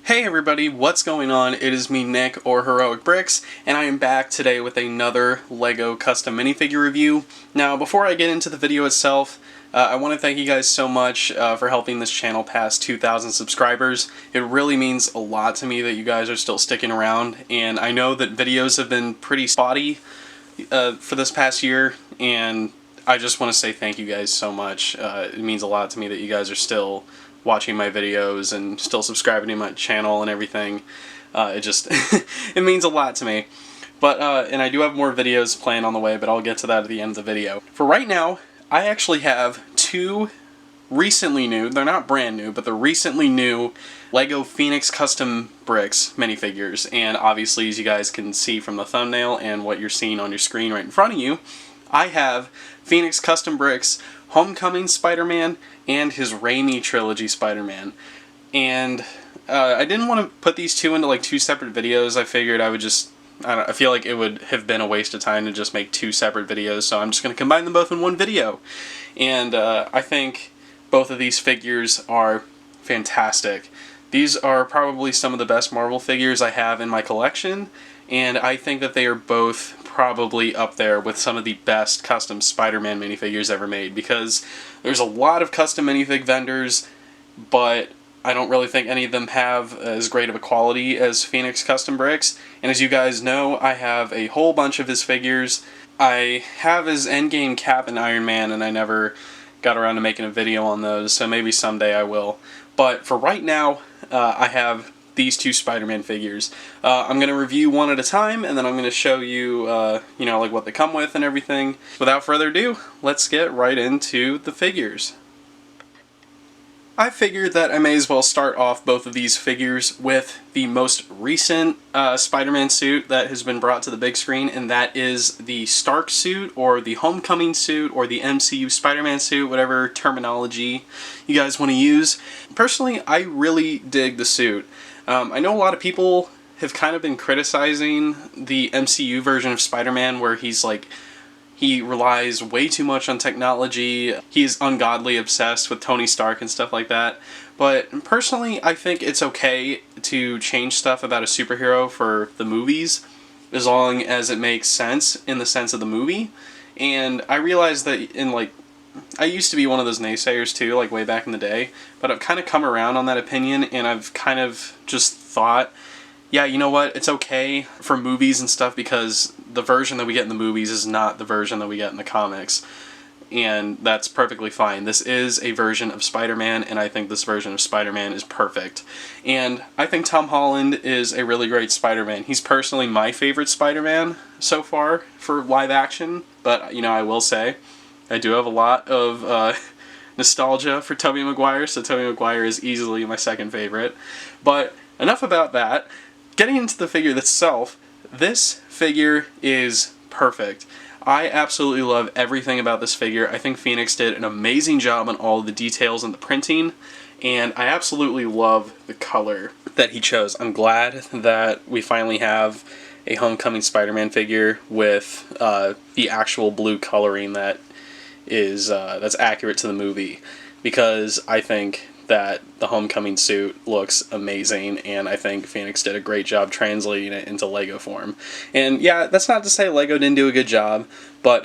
Hey everybody, what's going on? It is me, Nick, or Heroic Bricks, and I am back today with another LEGO custom minifigure review. Now, before I get into the video itself, I want to thank you guys so much for helping this channel pass 2,000 subscribers. It really means a lot to me that you guys are still sticking around, and I know that videos have been pretty spotty for this past year, and I just want to say thank you guys so much. It means a lot to me that you guys are still watching my videos and still subscribing to my channel and everything. It just it means a lot to me. But and I do have more videos planned on the way, but I'll get to that at the end of the video. For right now, I actually have two recently new, they're not brand new, but they're recently new LEGO Phoenix Custom Bricks minifigures. And obviously, as you guys can see from the thumbnail and what you're seeing on your screen right in front of you, I have Phoenix Custom Bricks Homecoming Spider-Man and his Raimi Trilogy Spider-Man. And I didn't want to put these two into like two separate videos. I figured I would just, I feel like it would have been a waste of time to just make two separate videos, so I'm just going to combine them both in one video. And I think both of these figures are fantastic. These are probably some of the best Marvel figures I have in my collection, and I think that they are both probably up there with some of the best custom Spider-Man minifigures ever made, because there's a lot of custom minifig vendors, but I don't really think any of them have as great of a quality as Phoenix Custom Bricks. And as you guys know, I have a whole bunch of his figures. I have his Endgame Cap and Iron Man, and I never got around to making a video on those, so maybe someday I will. But for right now, I have these two Spider-Man figures. I'm going to review one at a time, and then I'm going to show you, you know, like what they come with and everything. Without further ado, let's get right into the figures. I figured that I may as well start off both of these figures with the most recent Spider-Man suit that has been brought to the big screen, and that is the Stark suit, or the Homecoming suit, or the MCU Spider-Man suit, whatever terminology you guys want to use. Personally, I really dig the suit. I know a lot of people have kind of been criticizing the MCU version of Spider-Man, where he relies way too much on technology. He's ungodly obsessed with Tony Stark and stuff like that. But personally, I think it's okay to change stuff about a superhero for the movies, as long as it makes sense in the sense of the movie. And I realize that I used to be one of those naysayers too, like way back in the day, but I've kind of come around on that opinion, and I've kind of just thought, yeah, you know what, it's okay for movies and stuff, because the version that we get in the movies is not the version that we get in the comics, and that's perfectly fine. This is a version of Spider-Man, and I think this version of Spider-Man is perfect. And I think Tom Holland is a really great Spider-Man. He's personally my favorite Spider-Man so far for live action, but, you know, I will say, I do have a lot of nostalgia for Tobey Maguire, so Tobey Maguire is easily my second favorite. But enough about that. Getting into the figure itself, this figure is perfect. I absolutely love everything about this figure. I think Phoenix did an amazing job on all of the details and the printing, and I absolutely love the color that he chose. I'm glad that we finally have a Homecoming Spider-Man figure with the actual blue coloring that is that's accurate to the movie, because I think that the Homecoming suit looks amazing, and I think Phoenix did a great job translating it into LEGO form. And yeah, that's not to say LEGO didn't do a good job, but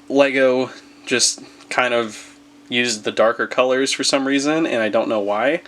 LEGO just kind of used the darker colors for some reason, and I don't know why.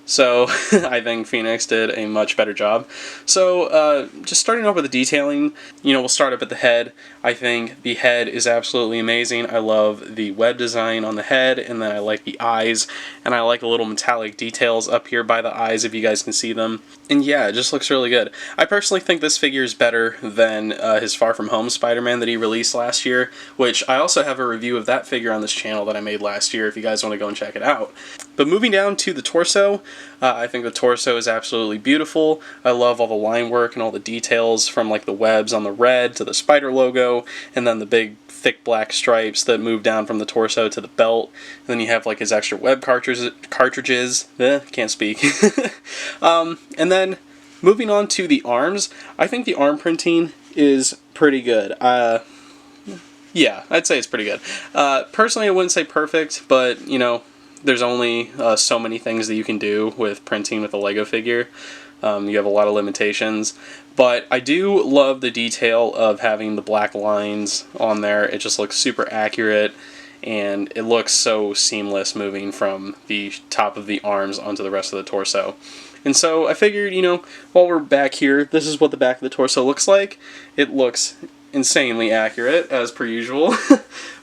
So I think Phoenix did a much better job. So just starting off with the detailing, you know, we'll start up at the head. I think the head is absolutely amazing. I love the web design on the head, and then I like the eyes, and I like the little metallic details up here by the eyes, if you guys can see them. And yeah, it just looks really good. I personally think this figure is better than his Far From Home Spider-Man that he released last year, which I also have a review of that figure on this channel that I made last year if you guys want to go and check it out. But moving down to the torso, I think the torso is absolutely beautiful. I love all the line work and all the details, from like the webs on the red to the spider logo, and then the big thick black stripes that move down from the torso to the belt. And then you have like his extra web cartridges. Can't speak. And then moving on to the arms, I think the arm printing is pretty good. Yeah, I'd say it's pretty good. Personally, I wouldn't say perfect, but, you know, there's only so many things that you can do with printing with a Lego figure. You have a lot of limitations, but I do love the detail of having the black lines on there. It just looks super accurate, and it looks so seamless moving from the top of the arms onto the rest of the torso. And so I figured, while we're back here, this is what the back of the torso looks like. It looks insanely accurate, as per usual.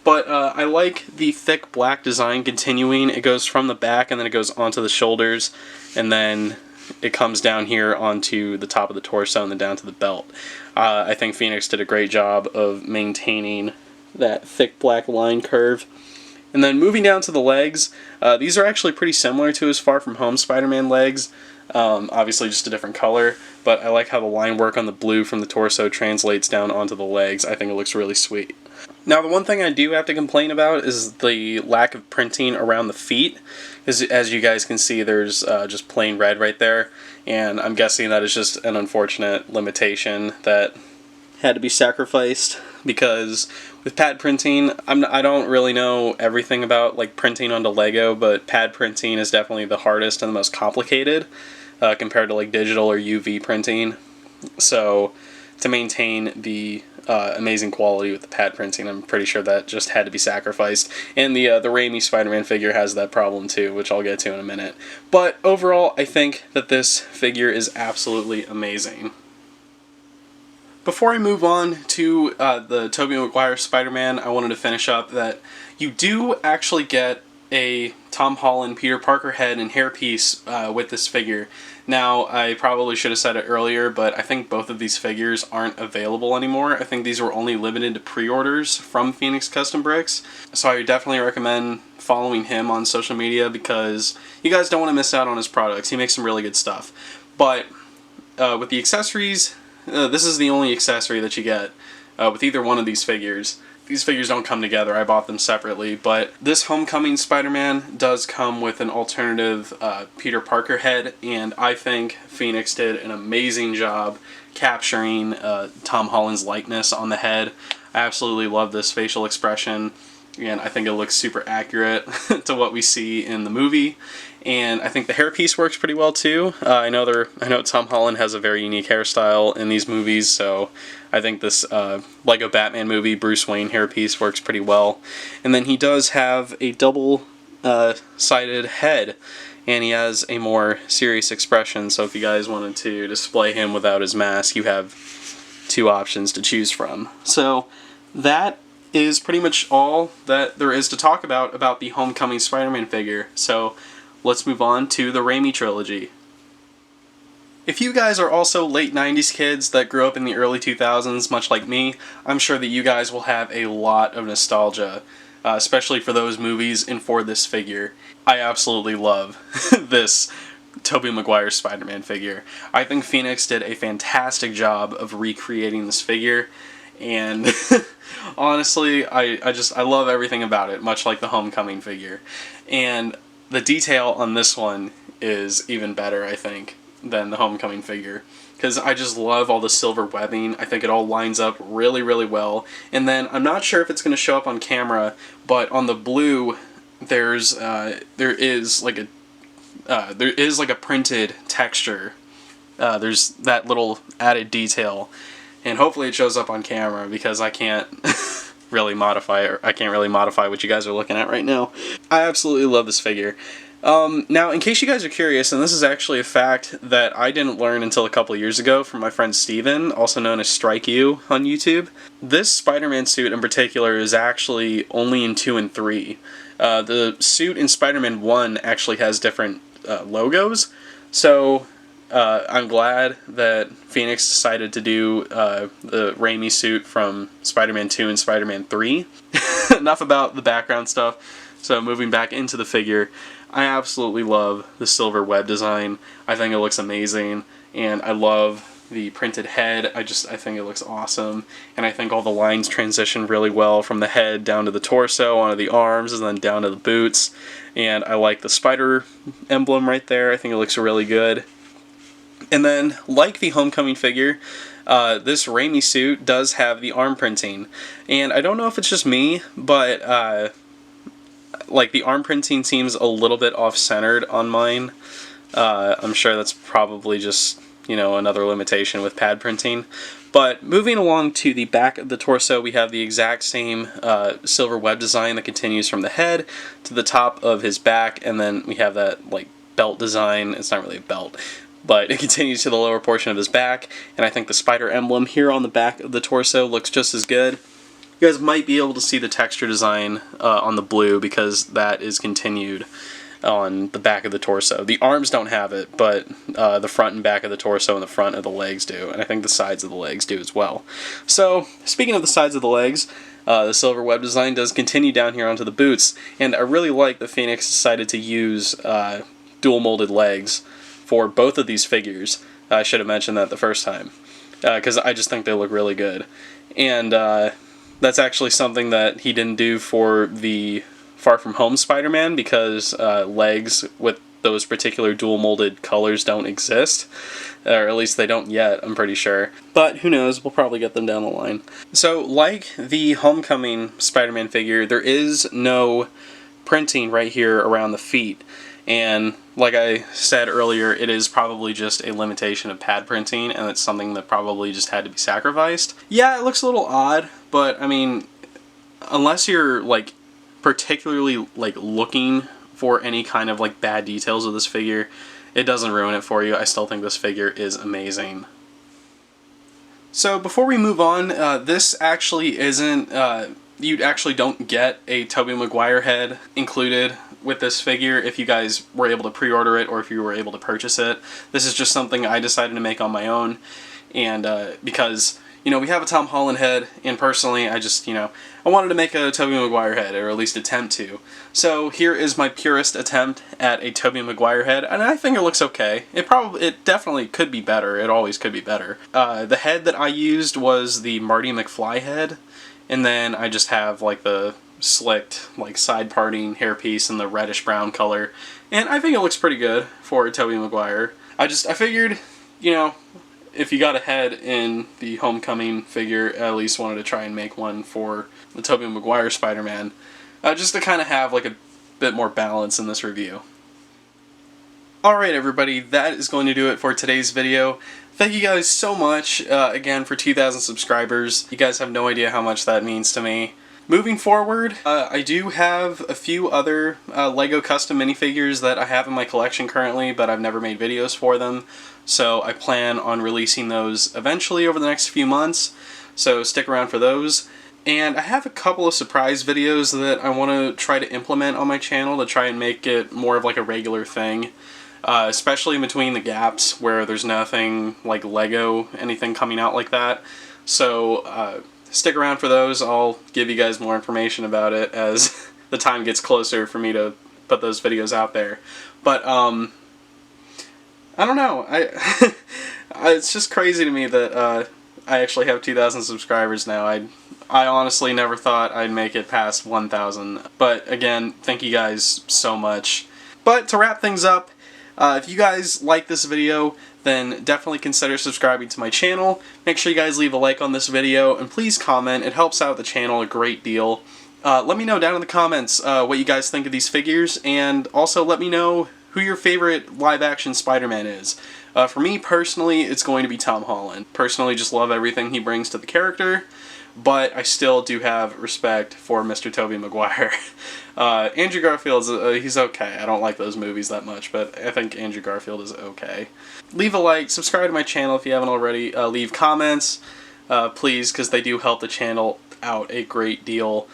But I like the thick black design continuing. It goes from the back, and then it goes onto the shoulders, and then it comes down here onto the top of the torso and then down to the belt. I think Phoenix did a great job of maintaining that thick black line curve. And then moving down to the legs, these are actually pretty similar to his Far From Home Spider-Man legs. Obviously just a different color, but I like how the line work on the blue from the torso translates down onto the legs. I think it looks really sweet. Now, the one thing I do have to complain about is the lack of printing around the feet. As you guys can see, there's just plain red right there, and I'm guessing that is just an unfortunate limitation that had to be sacrificed, because with pad printing, I don't really know everything about like printing onto Lego, but pad printing is definitely the hardest and the most complicated compared to like digital or UV printing. So to maintain the amazing quality with the pad printing, I'm pretty sure that just had to be sacrificed. And the Raimi Spider-Man figure has that problem too, which I'll get to in a minute. But overall, I think that this figure is absolutely amazing. Before I move on to the Tobey Maguire Spider-Man, I wanted to finish up that you do actually get a Tom Holland Peter Parker head and hairpiece with this figure. Now, I probably should have said it earlier, but I think both of these figures aren't available anymore. I think these were only limited to pre-orders from Phoenix Custom Bricks. So I definitely recommend following him on social media, because you guys don't want to miss out on his products. He makes some really good stuff. But with the accessories, this is the only accessory that you get with either one of these figures. These figures don't come together, I bought them separately, but this Homecoming Spider-Man does come with an alternative Peter Parker head, and I think Phoenix did an amazing job capturing Tom Holland's likeness on the head. I absolutely love this facial expression, and I think it looks super accurate to what we see in the movie. And I think the hairpiece works pretty well too. I know Tom Holland has a very unique hairstyle in these movies, so I think this Lego Batman movie Bruce Wayne hairpiece works pretty well. And then he does have a double-sided head, and he has a more serious expression, so if you guys wanted to display him without his mask, you have two options to choose from. So that is pretty much all that there is to talk about the Homecoming Spider-Man figure. So let's move on to the Raimi Trilogy. If you guys are also late 90s kids that grew up in the early 2000s, much like me, I'm sure that you guys will have a lot of nostalgia, especially for those movies and for this figure. I absolutely love this Tobey Maguire Spider-Man figure. I think Phoenix did a fantastic job of recreating this figure, and honestly, I love everything about it, much like the Homecoming figure. And the detail on this one is even better, I think, than the Homecoming figure, because I just love all the silver webbing. I think it all lines up really, really well. And then I'm not sure if it's going to show up on camera, but on the blue, there is like a printed texture. There's that little added detail, and hopefully it shows up on camera, because I can't really modify it. I can't really modify what you guys are looking at right now. I absolutely love this figure. Now, in case you guys are curious, and this is actually a fact that I didn't learn until a couple years ago from my friend Steven, also known as Strike You on YouTube, this Spider-Man suit in particular is actually only in 2 and 3. The suit in Spider-Man 1 actually has different logos, so I'm glad that Phoenix decided to do the Raimi suit from Spider-Man 2 and Spider-Man 3. Enough about the background stuff. So moving back into the figure, I absolutely love the silver web design. I think it looks amazing, and I love the printed head. I think it looks awesome, and I think all the lines transition really well from the head down to the torso, onto the arms, and then down to the boots. And I like the spider emblem right there. I think it looks really good. And then, like the Homecoming figure, this Raimi suit does have the arm printing. And I don't know if it's just me, but like the arm printing seems a little bit off-centered on mine. I'm sure that's probably just, you know, another limitation with pad printing. But moving along to the back of the torso, we have the exact same silver web design that continues from the head to the top of his back, and then we have that like belt design. It's not really a belt, but it continues to the lower portion of his back, and I think the spider emblem here on the back of the torso looks just as good. You guys might be able to see the texture design on the blue because that is continued on the back of the torso. The arms don't have it, but the front and back of the torso and the front of the legs do, and I think the sides of the legs do as well. So, speaking of the sides of the legs, the silver web design does continue down here onto the boots, and I really like that Phoenix decided to use dual molded legs for both of these figures. I should have mentioned that the first time, because I just think they look really good. And that's actually something that he didn't do for the Far From Home Spider-Man, because legs with those particular dual molded colors don't exist, or at least they don't yet, I'm pretty sure. But who knows, we'll probably get them down the line. So like the Homecoming Spider-Man figure, there is no printing right here around the feet, and like I said earlier, it is probably just a limitation of pad printing, and it's something that probably just had to be sacrificed. Yeah, it looks a little odd, but I mean, unless you're like particularly like looking for any kind of like bad details of this figure, it doesn't ruin it for you. I still think this figure is amazing. So before we move on, this actually isn't, you actually don't get a Tobey Maguire head included with this figure if you guys were able to pre-order it or if you were able to purchase it. This is just something I decided to make on my own, and because, you know, we have a Tom Holland head, and personally, I just, you know, I wanted to make a Tobey Maguire head, or at least attempt to. So here is my purest attempt at a Tobey Maguire head, and I think it looks okay. It definitely could be better. It always could be better. The head that I used was the Marty McFly head, and then I just have like the slicked, like side parting hairpiece in the reddish brown color, and I think it looks pretty good for Tobey Maguire. I figured, you know, if you got a head in the Homecoming figure, I at least wanted to try and make one for the Tobey Maguire Spider-Man, just to kind of have like a bit more balance in this review. Alright everybody, that is going to do it for today's video. Thank you guys so much, again, for 2,000 subscribers. You guys have no idea how much that means to me. Moving forward, I do have a few other LEGO custom minifigures that I have in my collection currently, but I've never made videos for them. So I plan on releasing those eventually over the next few months, so stick around for those. And I have a couple of surprise videos that I want to try to implement on my channel to try and make it more of like a regular thing. Especially in between the gaps where there's nothing like LEGO, anything coming out like that. So stick around for those. I'll give you guys more information about it as the time gets closer for me to put those videos out there. But I don't know. It's just crazy to me that I actually have 2,000 subscribers now. I honestly never thought I'd make it past 1,000. But again, thank you guys so much. But to wrap things up, if you guys like this video, then definitely consider subscribing to my channel. Make sure you guys leave a like on this video, and please comment. It helps out the channel a great deal. Let me know down in the comments what you guys think of these figures, and also let me know who your favorite live-action Spider-Man is. For me, personally, it's going to be Tom Holland. Personally, just love everything he brings to the character, but I still do have respect for Mr. Tobey Maguire. Andrew Garfield's, he's okay. I don't like those movies that much, but I think Andrew Garfield is okay. Leave a like, subscribe to my channel if you haven't already, leave comments, please, because they do help the channel out a great deal.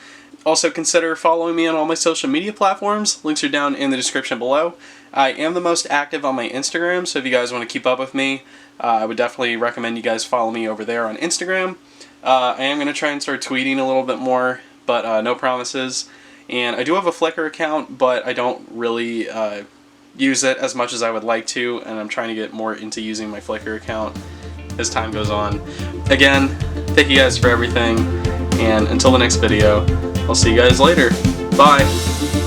Also consider following me on all my social media platforms. Links are down in the description below. I am the most active on my Instagram, so if you guys want to keep up with me, I would definitely recommend you guys follow me over there on Instagram. I am going to try and start tweeting a little bit more, but no promises. And I do have a Flickr account, but I don't really use it as much as I would like to, and I'm trying to get more into using my Flickr account as time goes on. Again, thank you guys for everything, and until the next video, I'll see you guys later. Bye!